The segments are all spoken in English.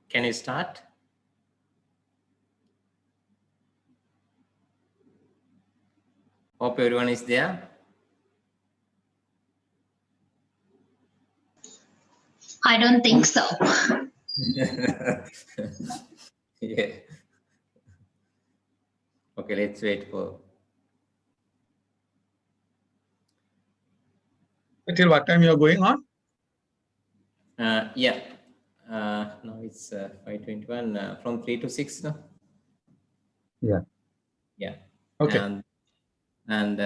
Can you start? Hope everyone is there. I don't think so. Yeah. Okay, let's wait for. Till what time you are going on? Yeah. Now it's 5:21. From 3 to 6. No? Yeah. Yeah. Okay. And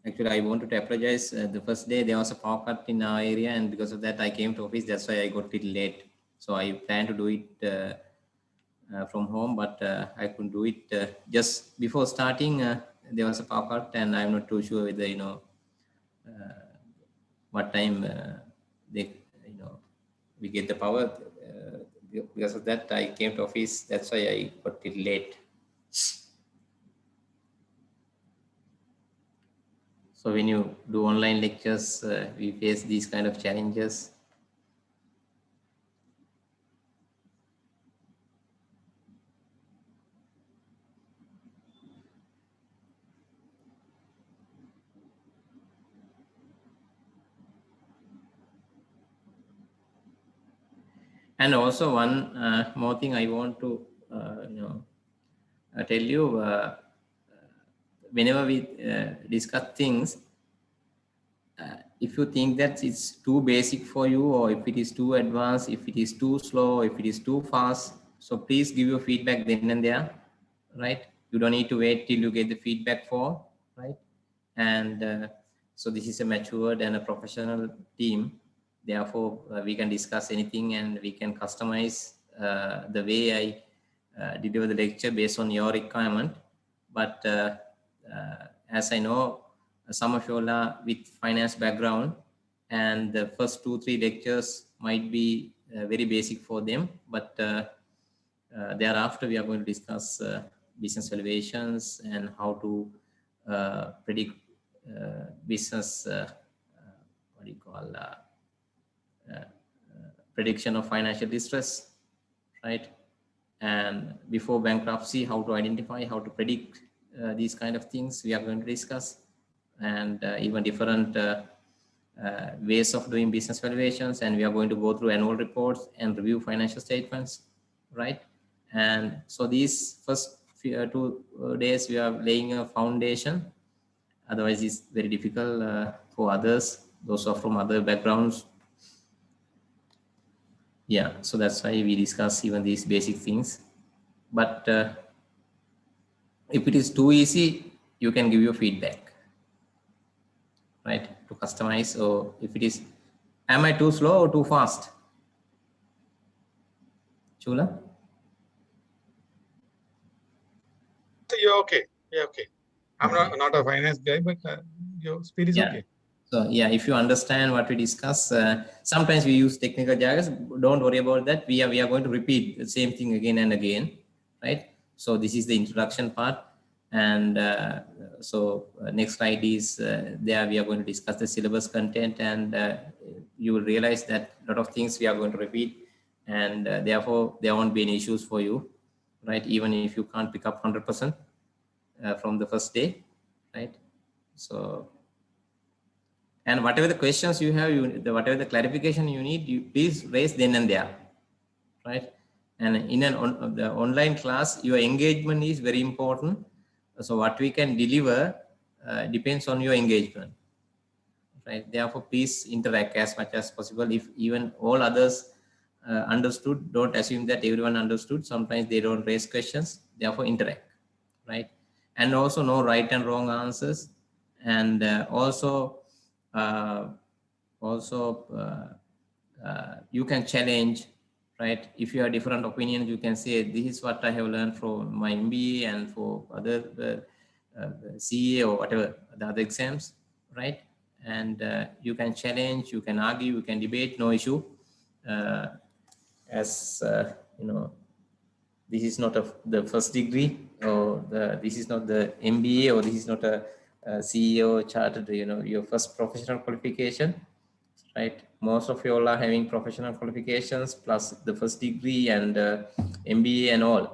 actually, I wanted to apologize. The first day there was a power cut in our area, and because of that, I came to office. That's why I got a little late. So I planned to do it from home, but I couldn't do it. Just before starting, there was a power cut, and I'm not too sure whether what time they we get the power. Because of that, I came to office. That's why I got it late. So when you do online lectures, we face these kind of challenges. And also one more thing I want to tell you, whenever we discuss things, if you think that it's too basic for you, or if it is too advanced, if it is too slow, if it is too fast, so please give your feedback then and there, right? You don't need to wait till you get the feedback for, right? And so this is a matured and a professional team. Therefore, we can discuss anything and we can customize the way I deliver the lecture based on your requirement. But as I know, some of you are with finance background, and the first 2-3 lectures might be very basic for them. But thereafter, we are going to discuss business valuations and how to predict business, what do you call, prediction of financial distress, right? And before bankruptcy, how to identify, how to predict these kind of things we are going to discuss, and even different ways of doing business valuations. And we are going to go through annual reports and review financial statements, right? And so these first 2 days, we are laying a foundation. Otherwise, it's very difficult for others, those who are from other backgrounds. Yeah, so that's why we discuss even these basic things. But if it is too easy, you can give your feedback, right, to customize. Or if it is, am I too slow or too fast? Chula? You're okay. Yeah, okay. I'm not a finance guy, but your speed is okay. So yeah, if you understand what we discuss, sometimes we use technical jargon. Don't worry about that. We are going to repeat the same thing again and again, right? So this is the introduction part, and next slide is there. We are going to discuss the syllabus content, and you will realize that a lot of things we are going to repeat, and therefore there won't be any issues for you, right? Even if you can't pick up 100% from the first day, right? So. And whatever the questions you have, whatever the clarification you need, you please raise then and there, right? And in the online class, your engagement is very important. So what we can deliver depends on your engagement, right? Therefore, please interact as much as possible. If even all others understood, don't assume that everyone understood. Sometimes they don't raise questions. Therefore, interact, right? And also no right and wrong answers. And you can challenge, right? If you have different opinions, you can say, this is what I have learned from my MBA and for other CA or whatever the other exams, right? And you can challenge, you can argue, you can debate, no issue. As this is not the first degree, or this is not the MBA, or this is not a CEO chartered, your first professional qualification, right? Most of you all are having professional qualifications plus the first degree and MBA and all,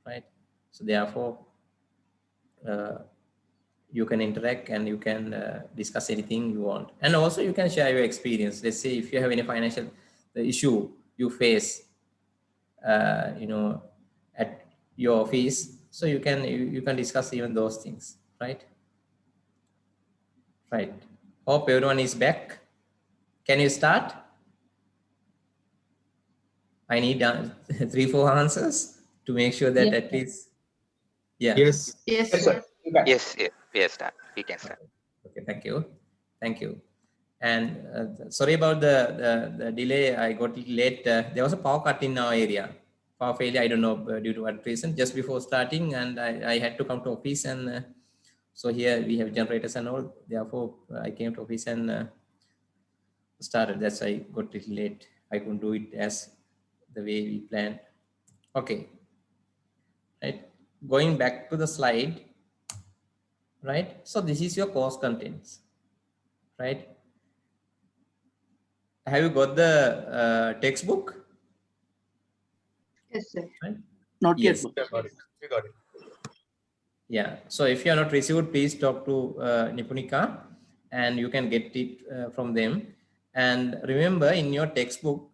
right? So therefore, you can interact and you can discuss anything you want. And also you can share your experience. Let's say if you have any financial issue you face, at your office, so you can discuss even those things, right? Right. Hope everyone is back. Can you start? I need 3-4 answers to make sure that at least, yeah. Yes. Yes, Yes, sir. sir. You can. Yes, yes, start. We can start. Okay, thank you. And sorry about the delay. I got late. There was a power cut in our area. Power failure. I don't know due to what reason. Just before starting, and I had to come to office, and so here we have generators and all. Therefore, I came to office and started. That's why I got little late. I couldn't do it as the way we planned. Okay. Right. Going back to the slide. Right. So this is your course contents. Right. Have you got the textbook? Yes, sir. Right? Not Yes. yet. We got it. We got it. Yeah. So if you are not received, please talk to Nipunika and you can get it from them. And remember in your textbook,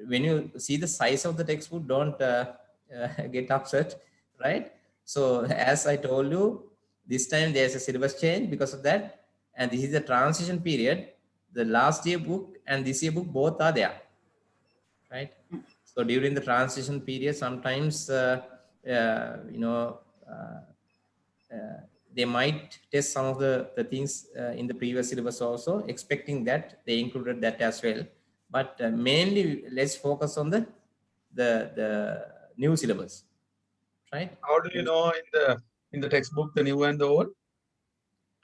when you see the size of the textbook, don't get upset, right? So as I told you, this time there's a syllabus change because of that. And this is the transition period. The last year book and this year book, both are there, right? So during the transition period, sometimes, you know, they might test some of the things in the previous syllabus also, expecting that they included that as well. But mainly, let's focus on the new syllabus, right? How do you know in the textbook the new and the old?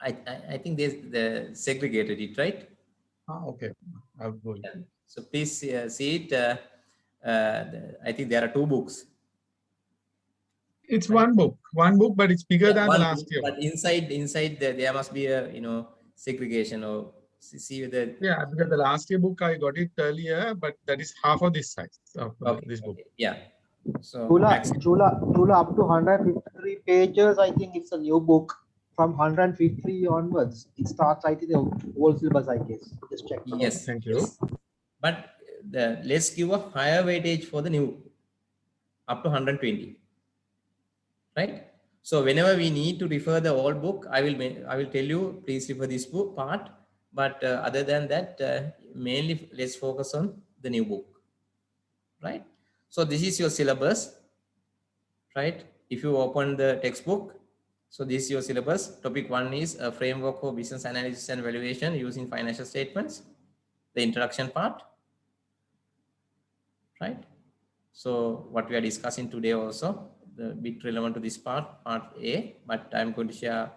I think they segregated it, right? Okay. I'll go. Yeah. So please see it. I think there are 2 books. It's Right. one book, but it's bigger than the One last book, year. but inside there must be a segregation or see whether. Yeah, because the last year book I got it earlier, but that is half of this size of this book. Okay, yeah. So Chula, up to 153 pages, I think it's a new book. From 153 onwards, it starts, I think, the whole syllabus, I guess. Just check. yes, Thank you. yes. But let's give a higher weightage for the new, up to 120, right? So whenever we need to refer the old book, I will tell you, please refer this book part. But other than that, mainly let's focus on the new book, right? So this is your syllabus, right? If you open the textbook, so this is your syllabus. Topic 1 is a framework for business analysis and valuation using financial statements, the introduction part, right? So what we are discussing today also, the bit relevant to this part A, but I'm going to share,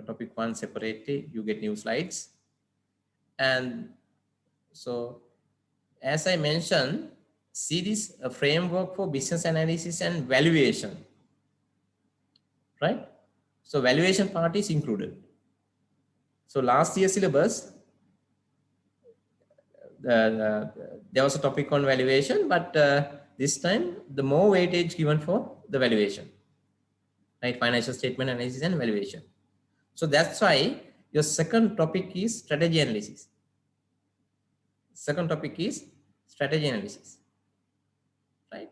topic 1 separately. You get new slides. And so, as I mentioned, see this a framework for business analysis and valuation, right? So valuation part is included. So last year syllabus, there was a topic on valuation, but this time the more weightage given for the valuation, right? Financial statement analysis and valuation. So that's why your second topic is strategy analysis. Second topic is strategy analysis, right?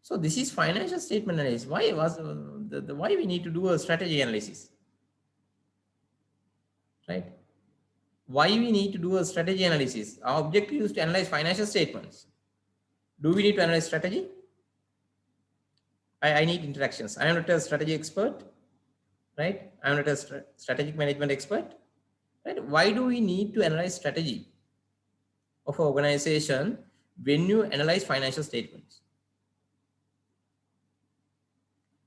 So this is financial statement analysis. Why was why we need to do a strategy analysis, right? Why we need to do a strategy analysis? Our objective is to analyze financial statements. Do we need to analyze strategy? I need interactions. I am not a strategy expert, right? I am not a strategic management expert, right? Why do we need to analyze strategy of an organization when you analyze financial statements,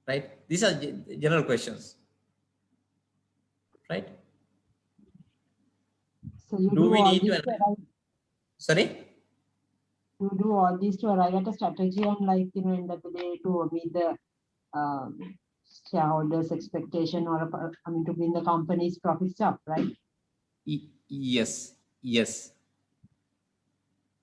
right? These are general questions, right? So you Do we all need to this analyze? Sorry? you do all this to arrive at a strategy and end of the day to meet the shareholders' expectation or to bring the company's profits up, right? Yes, yes,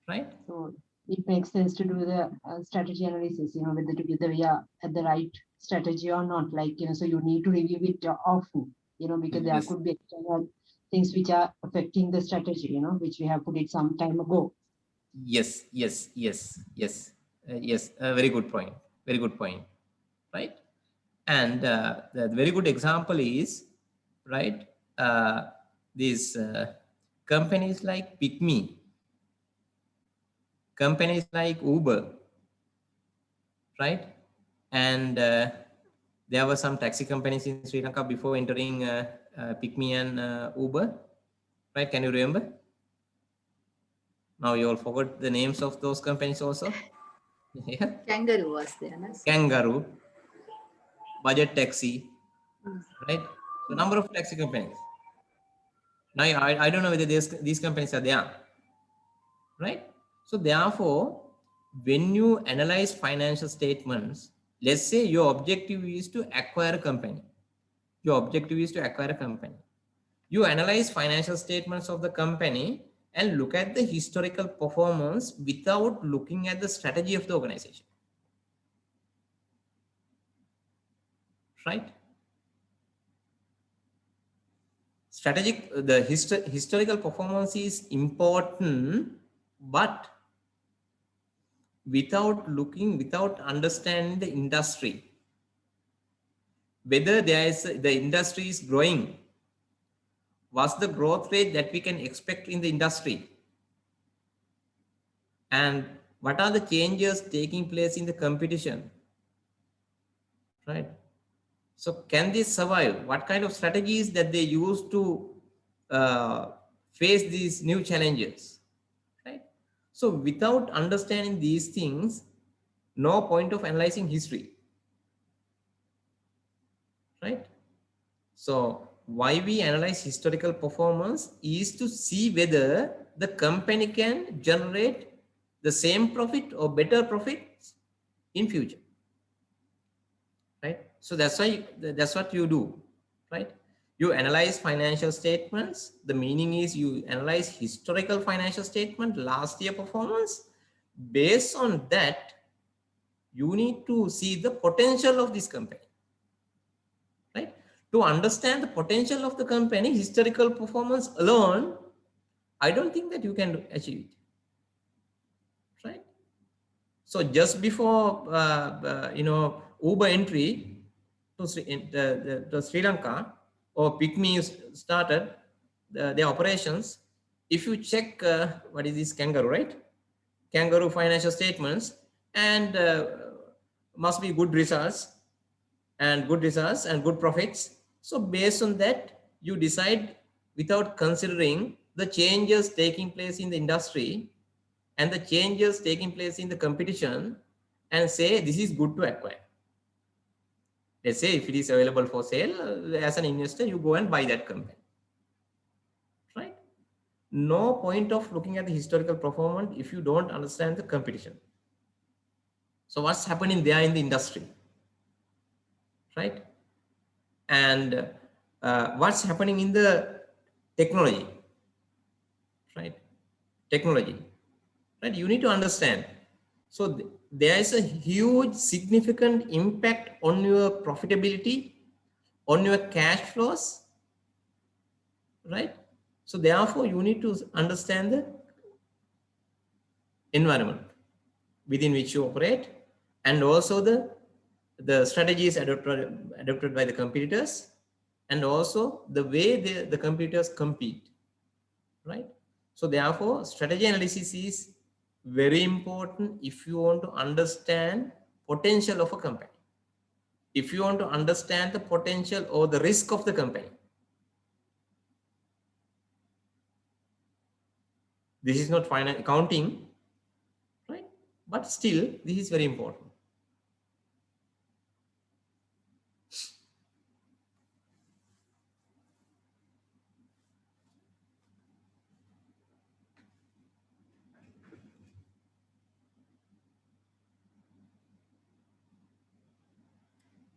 right? So it makes sense to do the strategy analysis, whether we are at the right strategy or not. So you need to review it often, because there Yes, could be external things which are affecting the strategy, which we have put it some time ago. yes, yes, yes, yes, yes. Very good point. Very good point, right? And the very good example is, right, these companies like Picme, companies like Uber, right? And there were some taxi companies in Sri Lanka before entering Picme and Uber, right? Can you remember? Now you all forgot the names of those companies also. Yeah. Kangaroo was there. No? Kangaroo, Budget Taxi, right? So number of taxi companies. Now I don't know whether these companies are there, right? So therefore, when you analyze financial statements, let's say your objective is to acquire a company. Your objective is to acquire a company. You analyze financial statements of the company and look at the historical performance without looking at the strategy of the organization, right? The historical performance is important, but without understanding the industry, whether the industry is growing, what's the growth rate that we can expect in the industry, and what are the changes taking place in the competition, right? So can they survive? What kind of strategies that they use to uh, face these new challenges, right? So without understanding these things, no point of analyzing history, right? So why we analyze historical performance is to see whether the company can generate the same profit or better profits in future, right? So that's what you do, right? You analyze financial statements. The meaning is you analyze historical financial statement, last year performance. Based on that, you need to see the potential of this company, right? To understand the potential of the company, historical performance alone, I don't think that you can achieve it, right? So just before Uber entry to Sri Lanka, or Picme started their operations, if you check what is this Kangaroo, right? Kangaroo financial statements, and must be good results and good profits. So based on that, you decide without considering the changes taking place in the industry and the changes taking place in the competition, and say this is good to acquire. Let's say if it is available for sale, as an investor, you go and buy that company, right? No point of looking at the historical performance if you don't understand the competition. So what's happening there in the industry, right? And what's happening in the technology, right? Technology, right? You need to understand. So there is a huge significant impact on your profitability, on your cash flows, right? So therefore you need to understand the environment within which you operate, and also the strategies adopted by the competitors, and also the way the competitors compete, right? So therefore strategy analysis is very important if you want to understand potential of a company, if you want to understand the potential or the risk of the company. This is not final accounting, right? But still this is very important.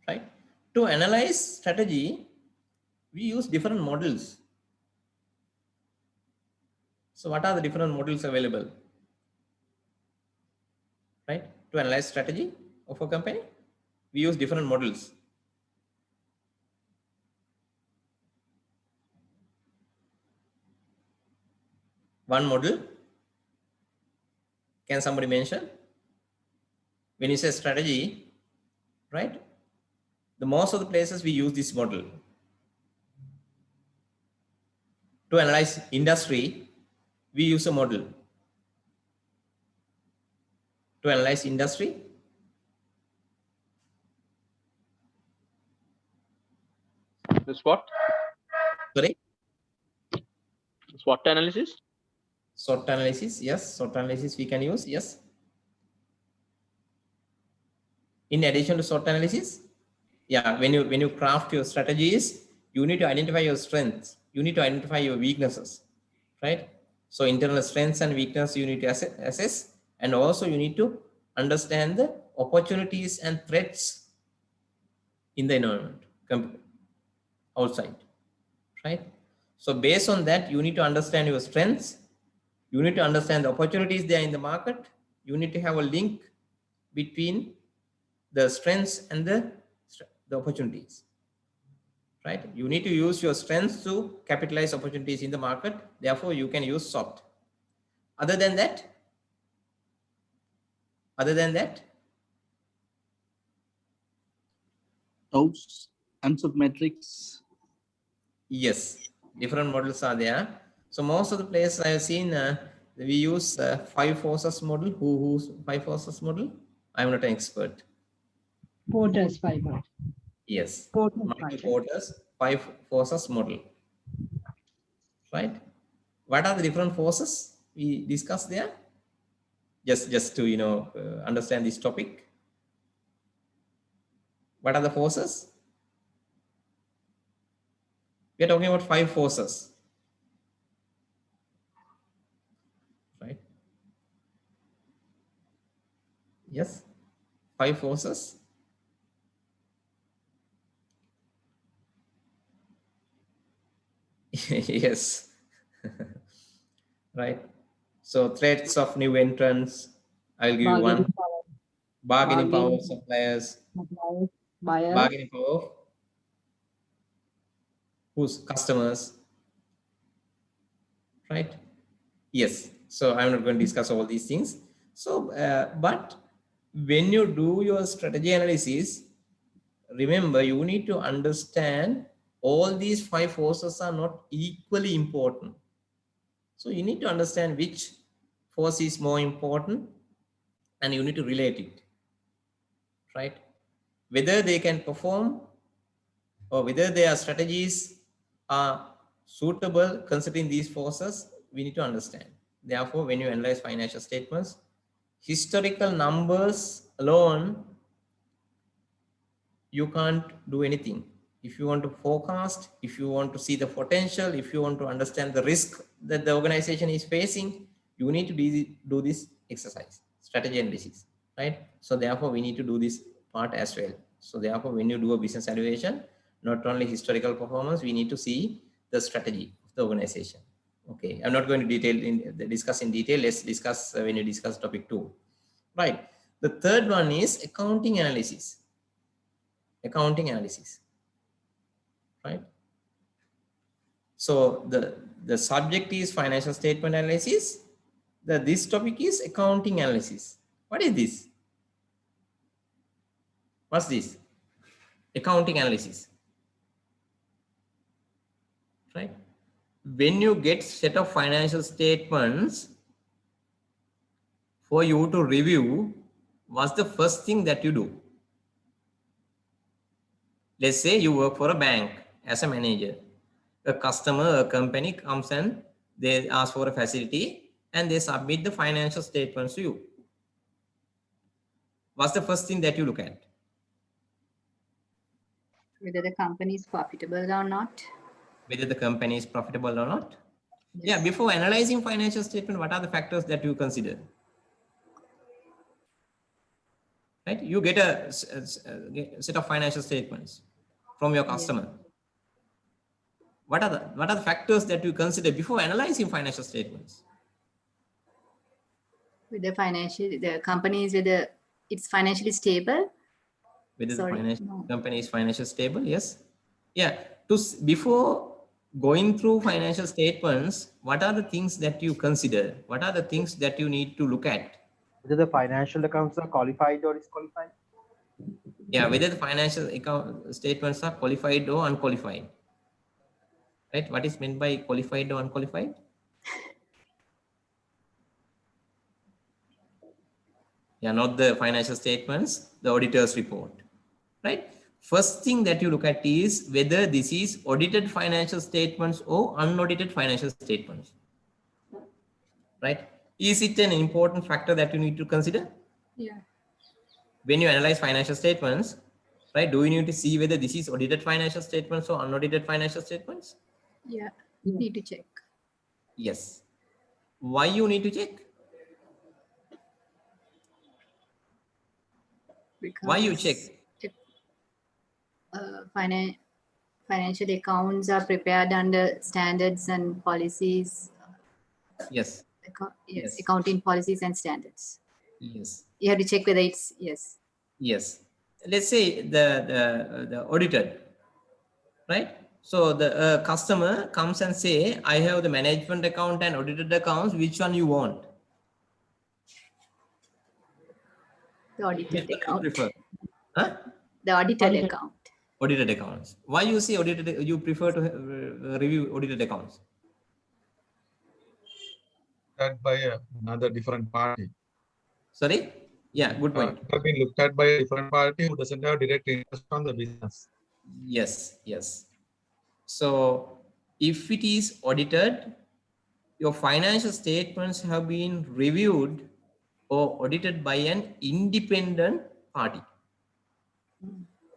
Right? To analyze strategy, we use different models. So what are the different models available, right? To analyze strategy of a company, we use different models. One model, can somebody mention? When you say strategy, right? The most of the places we use this model. To analyze industry, we use a model. To analyze industry, The SWOT? sorry, SWOT analysis? SWOT analysis, yes, SWOT analysis we can use, yes. In addition to SWOT analysis, yeah, when you craft your strategies, you need to identify your strengths, you need to identify your weaknesses, right? So internal strengths and weaknesses you need to assess, and also you need to understand the opportunities and threats in the environment outside, right? So based on that, you need to understand your strengths, you need to understand the opportunities there in the market, you need to have a link between the strengths and the opportunities, right? You need to use your strengths to capitalize opportunities in the market. Therefore, you can use SWOT. Other than that, Doubts and submetrics. yes, different models are there. So most of the places I have seen, we use 5 forces model. Who's 5 forces model? I'm not an expert. Porter's fiber. Yes, Porter's Michael fiber. Porter's 5 forces model, right? What are the different forces we discussed there? Just to understand this topic. What are the forces? We are talking about 5 forces, right? Yes, 5 forces. Yes. Right. So threats of new entrants. I'll give you one. Bargaining power of suppliers. Suppliers, buyers, Bargaining power of whose? Customers. Right. Yes. So I'm not going to discuss all these things. So, but when you do your strategy analysis, remember you need to understand all these 5 forces are not equally important. So you need to understand which force is more important and you need to relate it, right? Whether they can perform or whether their strategies are suitable considering these forces, we need to understand. Therefore, when you analyze financial statements, historical numbers alone, you can't do anything. If you want to forecast, if you want to see the potential, if you want to understand the risk that the organization is facing, you need to do this exercise, strategy analysis, right? So therefore, we need to do this part as well. So therefore, when you do a business evaluation, not only historical performance, we need to see the strategy of the organization. Okay, I'm not going to discuss in detail. Let's discuss when you discuss topic 2. Right. The third one is accounting analysis. Accounting analysis, right? So the subject is financial statement analysis. This topic is accounting analysis. What is this? What's this? Accounting analysis, right? When you get set of financial statements for you to review, what's the first thing that you do? Let's say you work for a bank as a manager. A customer, a company comes and they ask for a facility and they submit the financial statements to you. What's the first thing that you look at? Whether the company is profitable or not. Whether the company is profitable or not. Yes. Yeah, before analyzing financial statement, what are the factors that you consider? Right? You get a set of financial statements from your customer. Yes. What are the factors that you consider before analyzing financial statements? With the company is it's financially stable. Whether the Sorry, financial no. company is financial stable, yes. Yeah, before going through financial statements, what are the things that you consider? What are the things that you need to look at? Whether the financial accounts are qualified or disqualified. Yeah, whether the financial account statements are qualified or unqualified. Right? What is meant by qualified or unqualified? Yeah, not the financial statements, the auditor's report. Right? First thing that you look at is whether this is audited financial statements or unaudited financial statements. Right? Is it an important factor that you need to consider? Yeah. When you analyze financial statements, right? Do you need to see whether this is audited financial statements or unaudited financial statements? Yeah. Yeah. Need to check. Yes. Why you need to check? Because Why you check? Financial accounts are prepared under standards and policies. Yes. Yes, accounting policies and standards. Yes. You have to check whether it's yes. Yes. Let's say the audited, right? So the customer comes and say, I have the management account and audited accounts. Which one you want? The audited Which one you account. prefer? Huh? The audited account. Audited accounts. Why you say audited? You prefer to review audited accounts? That by another different party. Sorry? Yeah, good point. Have been looked at by a different party who doesn't have direct interest on the business. Yes, yes. So if it is audited, your financial statements have been reviewed or audited by an independent party.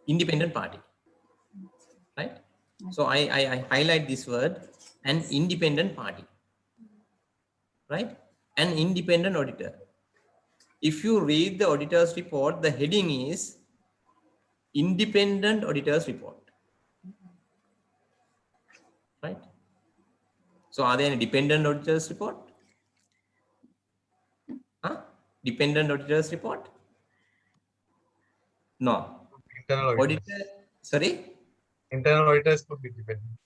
Independent party, right? So I highlight this word, an independent party, right? An independent auditor. If you read the auditor's report, the heading is independent auditor's report, right? So are there any dependent auditors report? Huh? Dependent auditors report? No. Internal auditors. Auditor, sorry? Internal auditors could be dependent.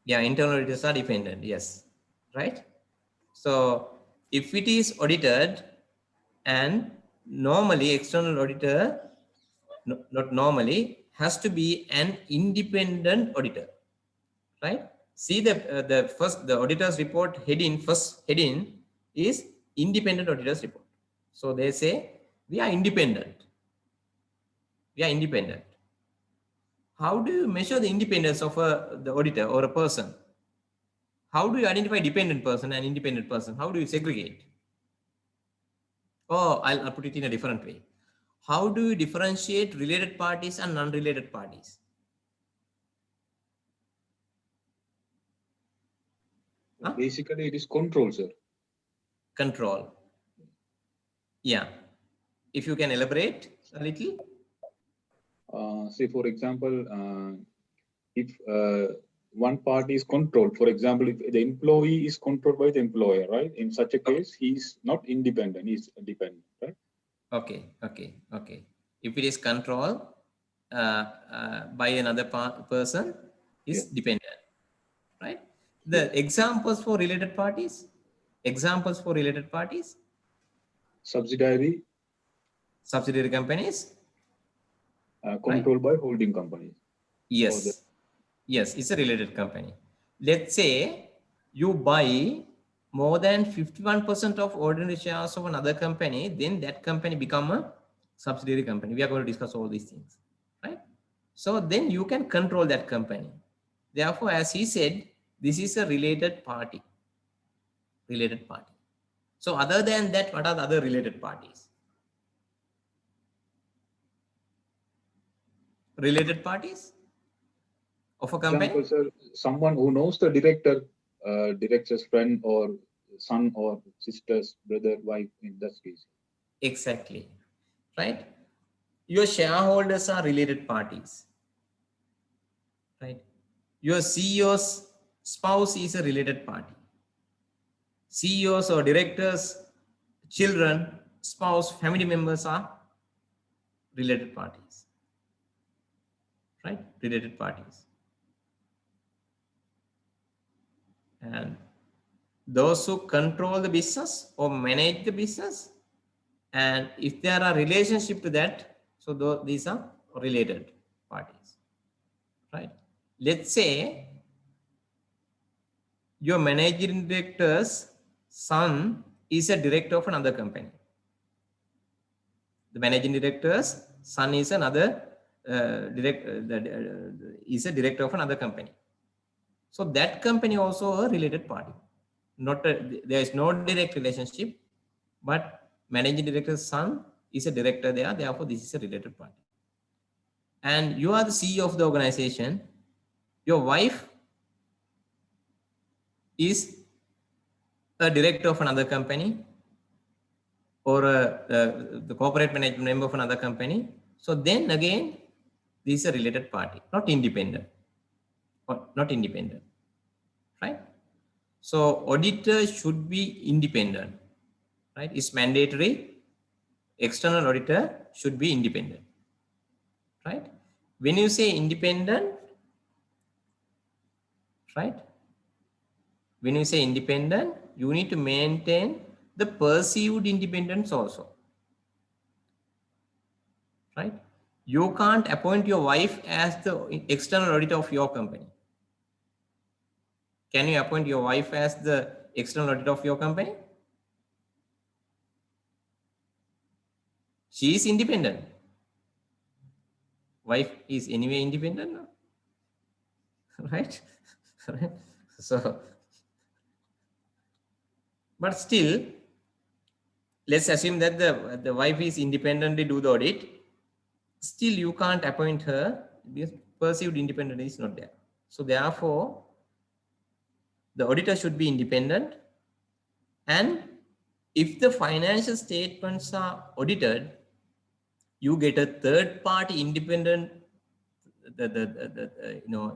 Yeah, internal auditors are dependent, yes. Right? So if it is audited and normally external auditor, not normally, has to be an independent auditor, right? See the auditor's report heading, first heading is independent auditor's report. So they say we are independent. We are independent. How do you measure the independence of the auditor or a person? How do you identify dependent person and independent person? How do you segregate? Oh, I'll put it in a different way. How do you differentiate related parties and non-related parties? Huh? Basically, it is control, sir. Control. Yeah. If you can elaborate a little. Say, for example, if one party is controlled, for example, if the employee is controlled by the employer, right? In such a case, he is not independent, he is dependent, right? Okay, okay, okay. If it is controlled by another person, is dependent, right? The examples for related parties? Examples for related parties? Subsidiary. Subsidiary companies? Controlled by holding companies. Yes. Yes, it's a related company. Let's say you buy more than 51% of ordinary shares of another company, then that company become a subsidiary company. We are going to discuss all these things, right? So then you can control that company. Therefore, as he said, this is a related party. Related party. So other than that, what are the other related parties? Related parties of a company? Example, sir, someone who knows the director, director's friend or son or sister's brother, wife in that case. Exactly, right? Your shareholders are related parties, right? Your CEO's spouse is a related party. CEOs or directors' children, spouse, family members are related parties, right? Related parties. And those who control the business or manage the business, and if there are relationship to that, so these are related parties, right? Let's say your managing director's son is a director of another company. The managing director's son is another is a director of another company. So that company also a related party. There is no direct relationship, but managing director's son is a director there. Therefore, this is a related party. And you are the CEO of the organization. Your wife is a director of another company, or the corporate management member of another company. So then again, this is a related party, not independent, right? So auditor should be independent, right? It's mandatory. External auditor should be independent, right? When you say independent, right? When you say independent, you need to maintain the perceived independence also, right? You can't appoint your wife as the external auditor of your company. Can you appoint your wife as the external auditor of your company? She is independent. Wife is anyway independent, no? Right? So, but still, let's assume that the wife is independently do the audit. Still, you can't appoint her because perceived independence is not there. So therefore, the auditor should be independent. And if the financial statements are audited, you get a third party independent,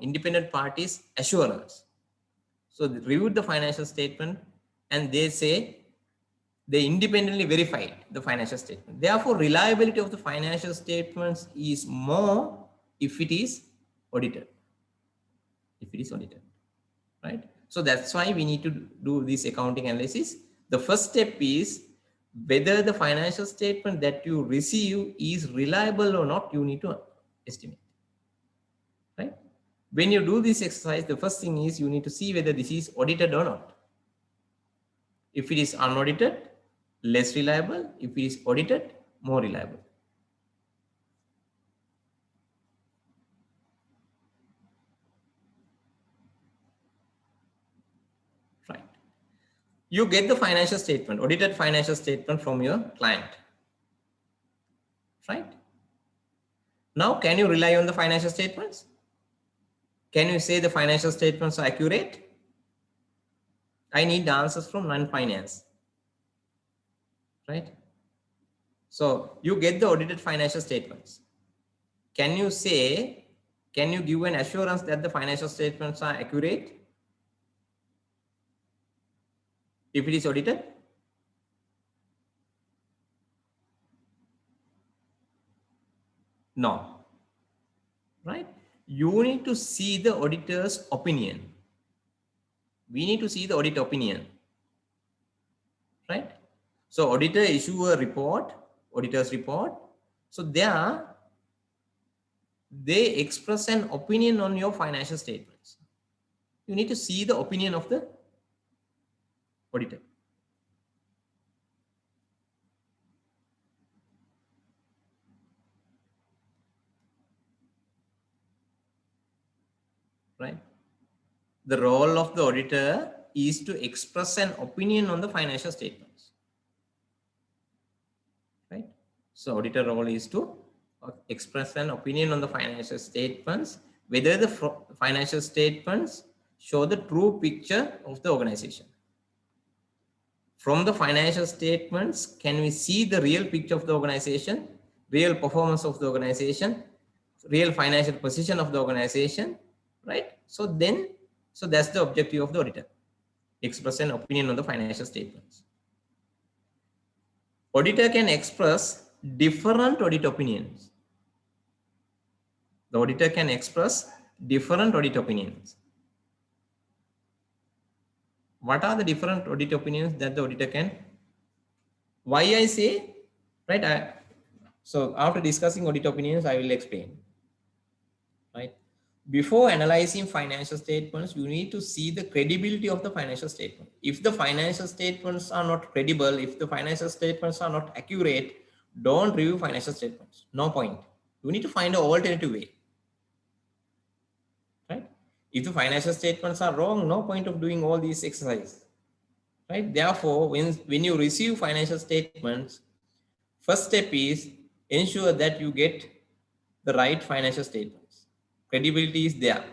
independent parties assurance. So they reviewed the financial statement and they say they independently verified the financial statement. Therefore, reliability of the financial statements is more if it is audited. If it is audited, right? So that's why we need to do this accounting analysis. The first step is whether the financial statement that you receive is reliable or not, you need to estimate, right? When you do this exercise, the first thing is you need to see whether this is audited or not. If it is unaudited, less reliable. If it is audited, more reliable. Right. You get the financial statement, audited financial statement from your client. Right. Now, can you rely on the financial statements? Can you say the financial statements are accurate? I need the answers from non-finance. Right. So you get the audited financial statements. Can you say, can you give an assurance that the financial statements are accurate if it is audited? No. Right? You need to see the auditor's opinion. We need to see the audit opinion. Right? So auditor issue a report, auditor's report. So there, they express an opinion on your financial statements. You need to see the opinion of the auditor. Right? The role of the auditor is to express an opinion on the financial statements. Right? So auditor role is to express an opinion on the financial statements, whether the financial statements show the true picture of the organization. From the financial statements, can we see the real picture of the organization, real performance of the organization, real financial position of the organization, right? So that's the objective of the auditor, express an opinion on the financial statements. auditor can express different audit opinions. The auditor can express different audit opinions. What are the different audit opinions that the auditor can? Why I say, right? So after discussing audit opinions, I will explain, right? Before analyzing financial statements, you need to see the credibility of the financial statement. If the financial statements are not credible, if the financial statements are not accurate, don't review financial statements. No point. You need to find an alternative way, right? If the financial statements are wrong, no point of doing all these exercises, right? Therefore, when you receive financial statements, first step is ensure that you get the right financial statements. Credibility is there.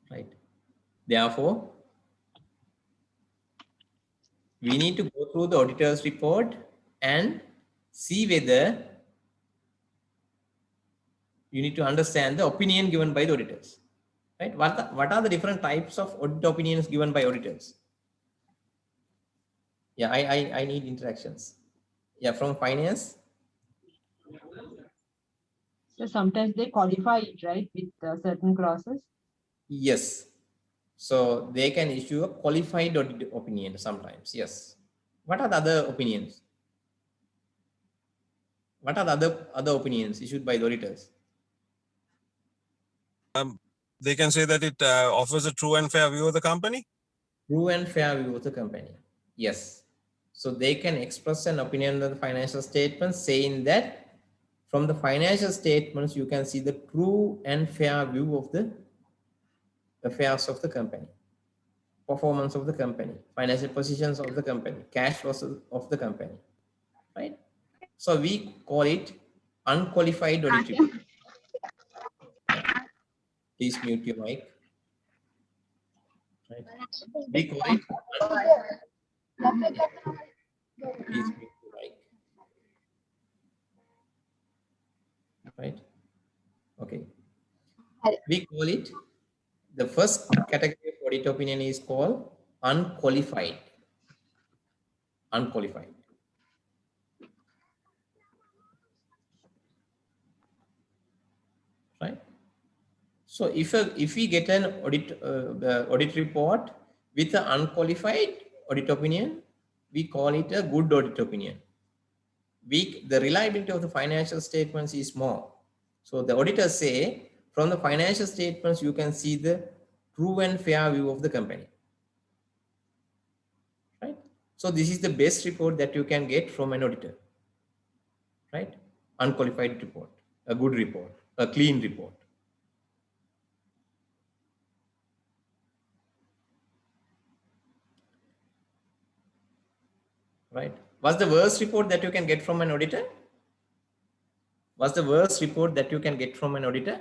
Right. Therefore, we need to go through the auditor's report and see whether you need to understand the opinion given by the auditors. Right? What are the different types of audit opinions given by auditors? Yeah, I need interactions. Yeah, from finance. So sometimes they qualify it, right, with certain clauses. Yes. So they can issue a qualified audit opinion sometimes. Yes. What are the other opinions? What are the other opinions issued by the auditors? They can say that it offers a true and fair view of the company. True and fair view of the company. Yes. So they can express an opinion on the financial statements saying that from the financial statements, you can see the true and fair view of the affairs of the company, performance of the company, financial positions of the company, cash flows of the company, right? So we call it unqualified audit report. Please mute your mic. Right. We call it. Please mute your mic. Right. Okay. We call it, the first category of audit opinion is called unqualified. Unqualified. Right. So if we get an audit report with an unqualified audit opinion, we call it a good audit opinion. The reliability of the financial statements is more. So the auditors say from the financial statements you can see the true and fair view of the company. Right? So this is the best report that you can get from an auditor. Right? Unqualified report, a good report, a clean report. Right? What's the worst report that you can get from an auditor? What's the worst report that you can get from an auditor?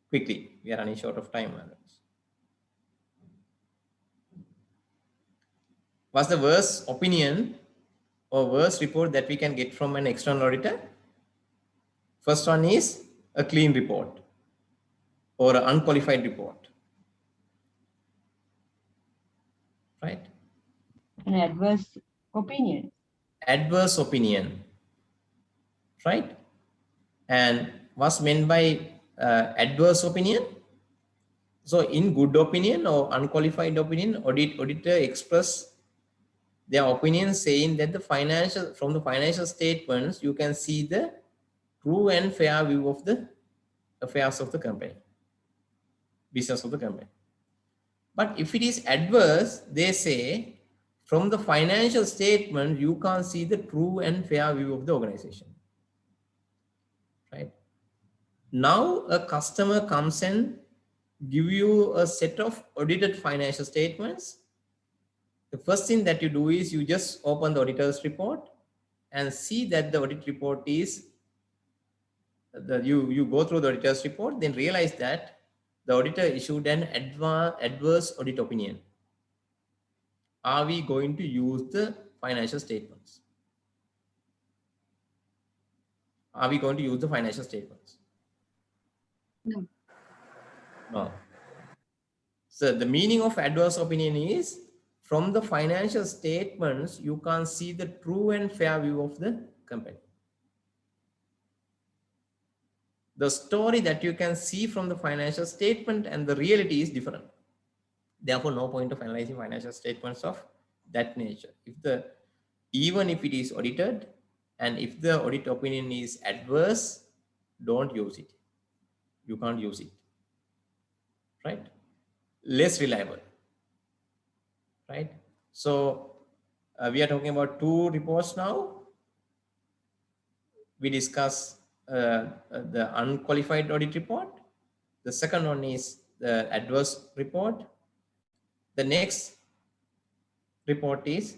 Quickly, we are running short of time. What's the worst opinion or worst report that we can get from an external auditor? First one is a clean report or an unqualified report. Right? An adverse opinion. Adverse opinion. Right? And what's meant by adverse opinion? So in good opinion or unqualified opinion, auditor express their opinion saying that from the financial statements, you can see the true and fair view of the affairs of the company, business of the company. But if it is adverse, they say from the financial statement, you can't see the true and fair view of the organization. Right? Now a customer comes and give you a set of audited financial statements. The first thing that you do is you just open the auditor's report and see that the audit report is, you go through the auditor's report, then realize that the auditor issued an adverse audit opinion. Are we going to use the financial statements? Are we going to use the financial statements? No. No. So the meaning of adverse opinion is from the financial statements, you can't see the true and fair view of the company. The story that you can see from the financial statement and the reality is different. Therefore, no point of analyzing financial statements of that nature. Even if it is audited and if the audit opinion is adverse, don't use it. You can't use it, right? Less reliable, right? So we are talking about two reports now. We discuss the unqualified audit report. The second one is the adverse report. The next report is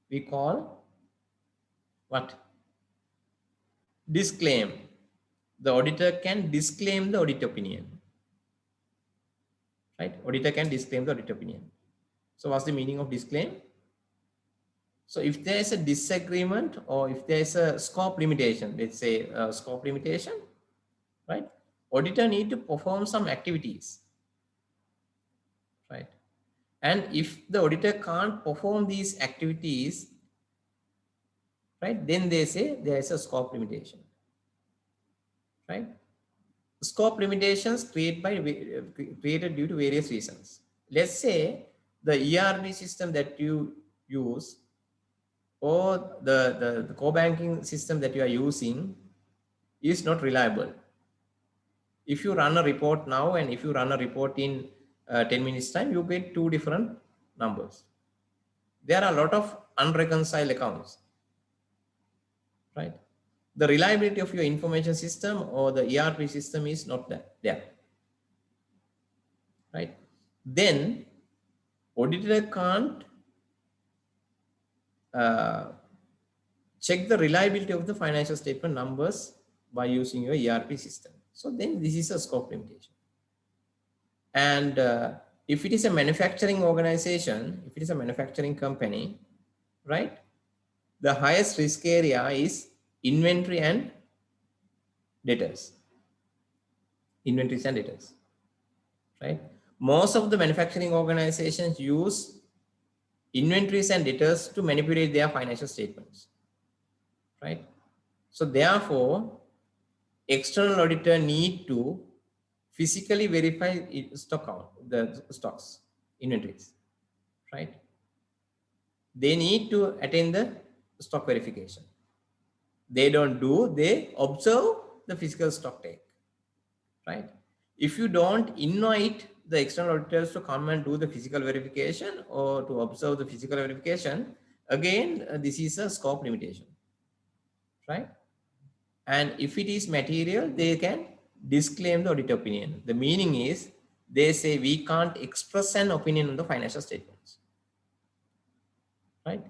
we call what? Disclaim. The auditor can disclaim the audit opinion, right? Auditor can disclaim the audit opinion. So what's the meaning of disclaim? So if there is a disagreement or if there is a scope limitation, let's say scope limitation, right? Auditor need to perform some activities, right? And if the auditor can't perform these activities, right, then they say there is a scope limitation, right? Scope limitations created due to various reasons. Let's say the ERP system that you use or the core banking system that you are using is not reliable. If you run a report now and if you run a report in 10 minutes time, you get two different numbers. There are a lot of unreconciled accounts, right? The reliability of your information system or the ERP system is not there, right? Then auditor can't check the reliability of the financial statement numbers by using your ERP system. So then this is a scope limitation. And if it is a manufacturing organization, if it is a manufacturing company, right, the highest risk area is inventory and debtors. Inventories and debtors, right? Most of the manufacturing organizations use inventories and debtors to manipulate their financial statements, right? So therefore, external auditor need to physically verify stock count, the stocks, inventories, right? They need to attend the stock verification. They don't do, they observe the physical stock take, right? If you don't invite the external auditors to come and do the physical verification or to observe the physical verification, again, this is a scope limitation, right? And if it is material, they can disclaim the audit opinion. The meaning is they say we can't express an opinion on the financial statements, right?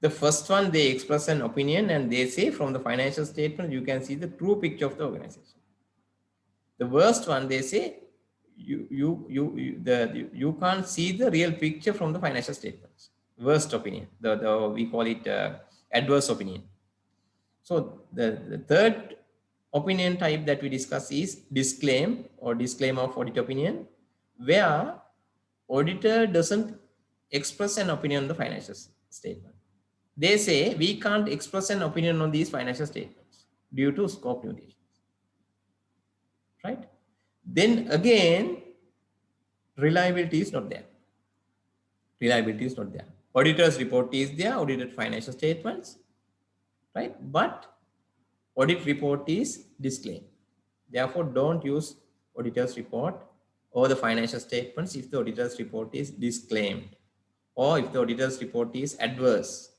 The first one, they express an opinion and they say from the financial statement, you can see the true picture of the organization. The worst one, they say you can't see the real picture from the financial statements. Worst opinion, we call it adverse opinion. So the third opinion type that we discuss is disclaim or disclaimer of audit opinion, where auditor doesn't express an opinion on the financial statement. They say we can't express an opinion on these financial statements due to scope limitations, right? Then again, reliability is not there. Reliability is not there. Auditor's report is there, audited financial statements, right? But audit report is disclaimed. Therefore, don't use auditor's report or the financial statements if the auditor's report is disclaimed or if the auditor's report is adverse,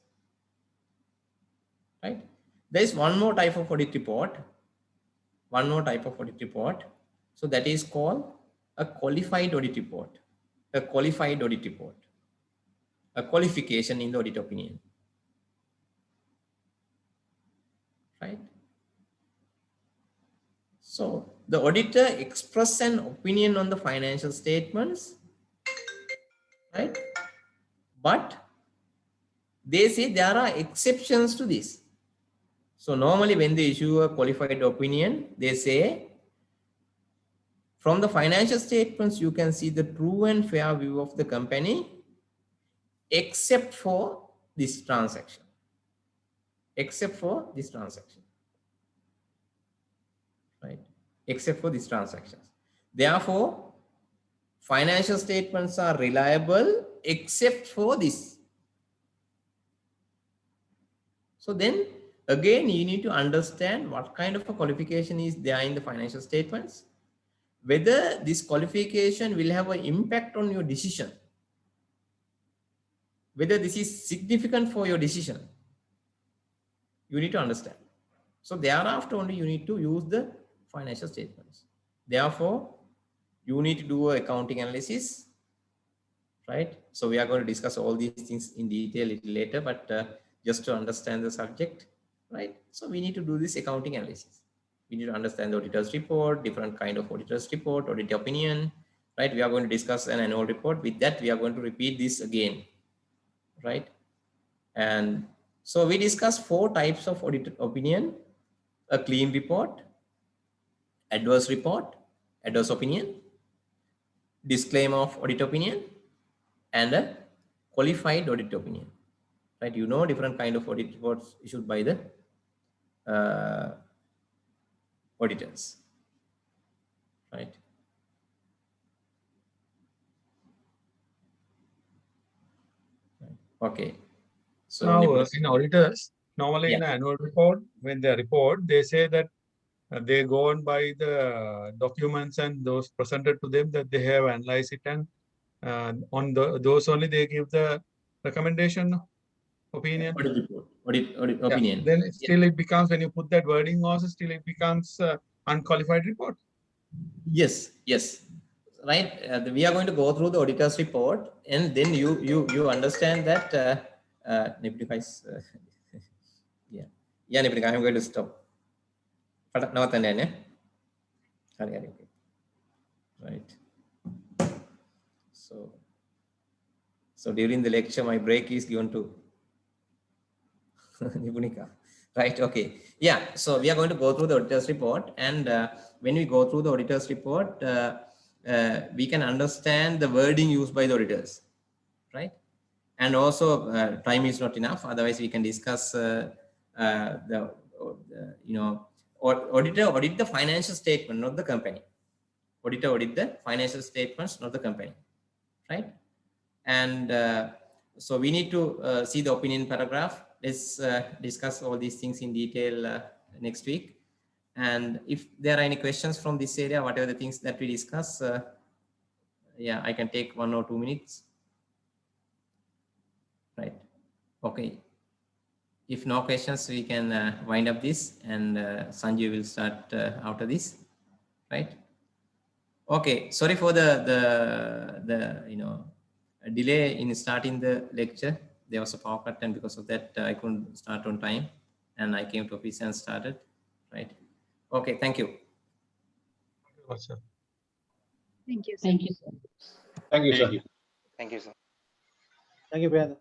right? There is one more type of audit report. One more type of audit report. So that is called a qualified audit report. A qualified audit report. A qualification in the audit opinion, right? So the auditor express an opinion on the financial statements, right? But they say there are exceptions to this. So normally when they issue a qualified opinion, they say From the financial statements, you can see the true and fair view of the company, except for this transaction. Except for this transaction. Right? Except for these transactions. Therefore, financial statements are reliable except for this. So then again, you need to understand what kind of a qualification is there in the financial statements, whether this qualification will have an impact on your decision, whether this is significant for your decision. You need to understand. So thereafter only you need to use the financial statements. Therefore, you need to do an accounting analysis, right? So we are going to discuss all these things in detail a little later, but just to understand the subject, right? So we need to do this accounting analysis. We need to understand the auditor's report, different kind of auditor's report, audit opinion, right? We are going to discuss an annual report. With that, we are going to repeat this again, right? And so we discussed 4 types of audit opinion: a clean report, adverse report, adverse opinion, disclaimer of audit opinion, and a qualified audit opinion, right? You know, different kind of audit reports issued by the auditors, right? Okay. So now in auditors, normally in the annual report, when they report, they say that they go on by the documents and those presented to them that they have analyzed it, and on those only they give the recommendation, opinion. Audit report, audit opinion. Then still it becomes, when you put that wording also, still it becomes unqualified report. Yes, yes, right. We are going to go through the auditor's report, and then you understand that. Yeah, Nipika, I'm going to stop. Right. So during the lecture, my break is given to Nipunika. Right. Okay. Yeah. So we are going to go through the auditor's report, and when we go through the auditor's report, we can understand the wording used by the auditors, right? And also, time is not enough. Otherwise, we can discuss auditor audit the financial statement, not the company. Auditor audit the financial statements, not the company, right? And so we need to see the opinion paragraph. Let's discuss all these things in detail next week. And if there are any questions from this area, whatever the things that we discuss, yeah, I can take 1 or 2 minutes. Right. Okay. If no questions, we can wind up this, and Sanjay will start after this, right? Okay. Sorry for the delay in starting the lecture. There was a power cut, and because of that, I couldn't start on time, and I came to office and started, right? Okay. Thank you. Thank you. Thank you, sir. Thank you, sir. Thank you, sir. Thank you, Priyanka.